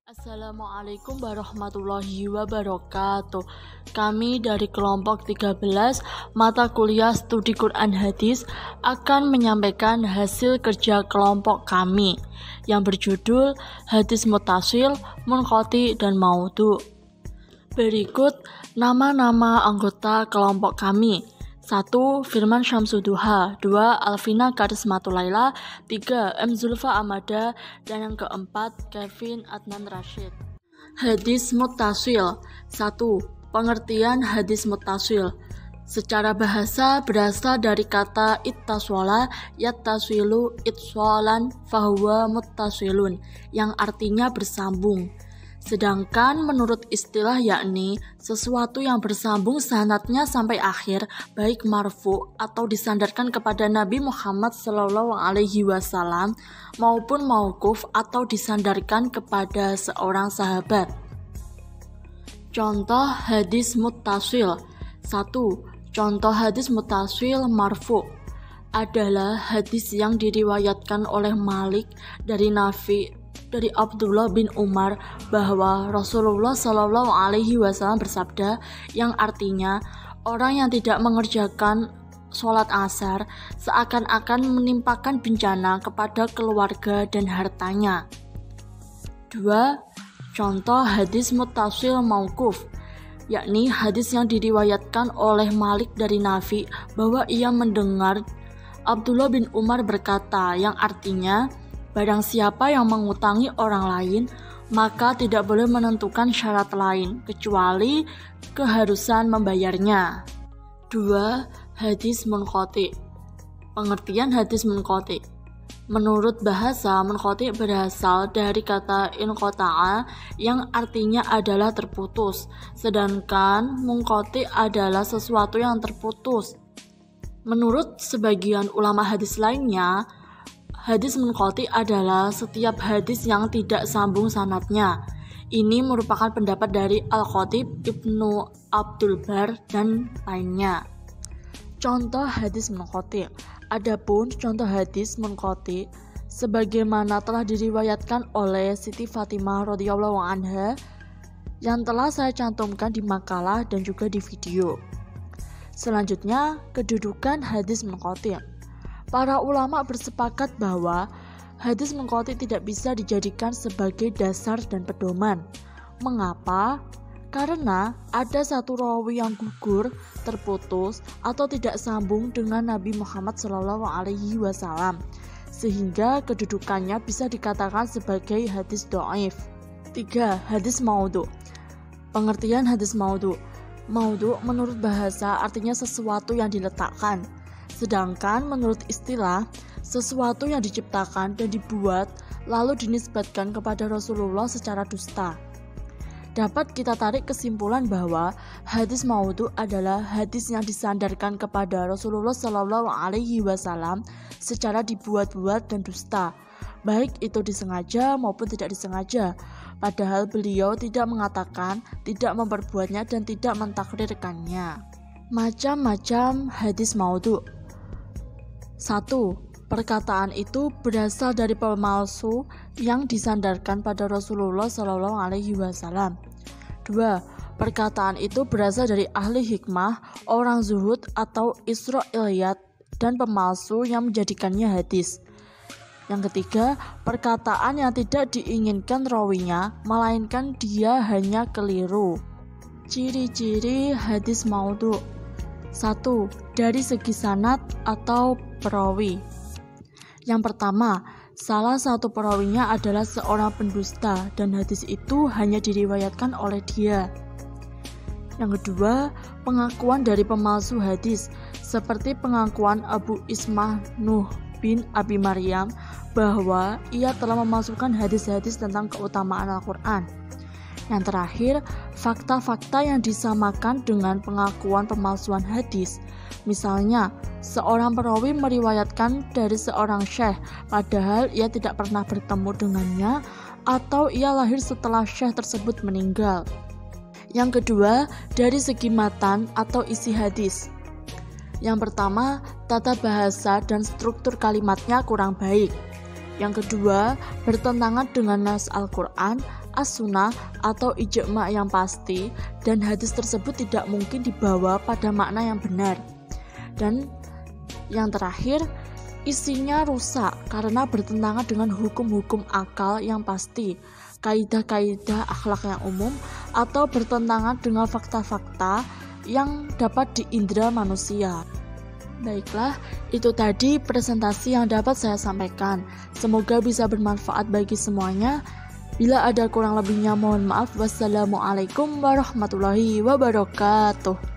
Assalamualaikum warahmatullahi wabarakatuh. Kami dari kelompok 13 mata kuliah studi Quran Hadis akan menyampaikan hasil kerja kelompok kami yang berjudul Hadis Muttasil, Munqati, dan Maudhu. Berikut nama-nama anggota kelompok kami. 1. Firman Syamsuduha, 2. Alvina Karismatulaila, 3. M. Zulfa Amada, dan yang keempat Kevin Adnan Rashid. Hadis Muttasil. 1. Pengertian hadis muttasil. Secara bahasa berasal dari kata ittaswala yattasilu itswalan fahuwa muttasilun, yang artinya bersambung. Sedangkan menurut istilah yakni sesuatu yang bersambung sanadnya sampai akhir, baik marfu atau disandarkan kepada Nabi Muhammad SAW maupun mauquf atau disandarkan kepada seorang sahabat. Contoh hadis muttasil. 1. Contoh hadis muttasil marfu adalah hadis yang diriwayatkan oleh Malik dari Nafi dari Abdullah bin Umar bahwa Rasulullah SAW bersabda, yang artinya orang yang tidak mengerjakan sholat asar seakan-akan menimpakan bencana kepada keluarga dan hartanya. 2. Contoh hadis muttasil mauquf, yakni hadis yang diriwayatkan oleh Malik dari Nafi bahwa ia mendengar Abdullah bin Umar berkata, yang artinya barang siapa yang mengutangi orang lain, maka tidak boleh menentukan syarat lain, kecuali keharusan membayarnya. 2. Hadis munqati. Pengertian hadis munqati. Menurut bahasa, munqati berasal dari kata inqata'a yang artinya adalah terputus, sedangkan munqati adalah sesuatu yang terputus. Menurut sebagian ulama hadis lainnya, hadis munqati adalah setiap hadis yang tidak sambung sanadnya. Ini merupakan pendapat dari Al-Khatib, Ibnu Abdul Bar, dan lainnya. Contoh hadis munqati. Adapun contoh hadis munqati sebagaimana telah diriwayatkan oleh Siti Fatimah radhiyallahu anha yang telah saya cantumkan di makalah dan juga di video. Selanjutnya, kedudukan hadis munqati. Para ulama bersepakat bahwa hadis munqati tidak bisa dijadikan sebagai dasar dan pedoman. Mengapa? Karena ada satu rawi yang gugur, terputus, atau tidak sambung dengan Nabi Muhammad SAW, sehingga kedudukannya bisa dikatakan sebagai hadis dhaif. 3. Hadis maudhu. Pengertian hadis maudhu. Maudhu menurut bahasa artinya sesuatu yang diletakkan. Sedangkan menurut istilah, sesuatu yang diciptakan dan dibuat lalu dinisbatkan kepada Rasulullah secara dusta. Dapat kita tarik kesimpulan bahwa hadis maudhu adalah hadis yang disandarkan kepada Rasulullah SAW secara dibuat-buat dan dusta, baik itu disengaja maupun tidak disengaja, padahal beliau tidak mengatakan, tidak memperbuatnya, dan tidak mentakrirkannya. Macam-macam hadis maudhu. 1. Perkataan itu berasal dari pemalsu yang disandarkan pada Rasulullah SAW. 2. Perkataan itu berasal dari ahli hikmah, orang zuhud atau Israiliyat, dan pemalsu yang menjadikannya hadis. Yang ketiga, perkataan yang tidak diinginkan rawinya, melainkan dia hanya keliru. Ciri-ciri hadis maudhu. 1. Dari segi sanad atau perawi. Yang pertama, salah satu perawinya adalah seorang pendusta dan hadis itu hanya diriwayatkan oleh dia. Yang kedua, pengakuan dari pemalsu hadis, seperti pengakuan Abu Ismah Nuh bin Abi Maryam bahwa ia telah memasukkan hadis-hadis tentang keutamaan Al-Quran. Yang terakhir, fakta-fakta yang disamakan dengan pengakuan pemalsuan hadis. Misalnya, seorang perawi meriwayatkan dari seorang syekh, padahal ia tidak pernah bertemu dengannya, atau ia lahir setelah syekh tersebut meninggal. Yang kedua, dari segi matan atau isi hadis. Yang pertama, tata bahasa dan struktur kalimatnya kurang baik. Yang kedua, bertentangan dengan nas Al-Quran, as-sunnah atau ijma' yang pasti, dan hadis tersebut tidak mungkin dibawa pada makna yang benar. Dan yang terakhir, isinya rusak karena bertentangan dengan hukum-hukum akal yang pasti, kaidah-kaidah akhlak yang umum, atau bertentangan dengan fakta-fakta yang dapat diindra manusia. Baiklah, itu tadi presentasi yang dapat saya sampaikan. Semoga bisa bermanfaat bagi semuanya. Bila ada kurang lebihnya mohon maaf. Wassalamualaikum warahmatullahi wabarakatuh.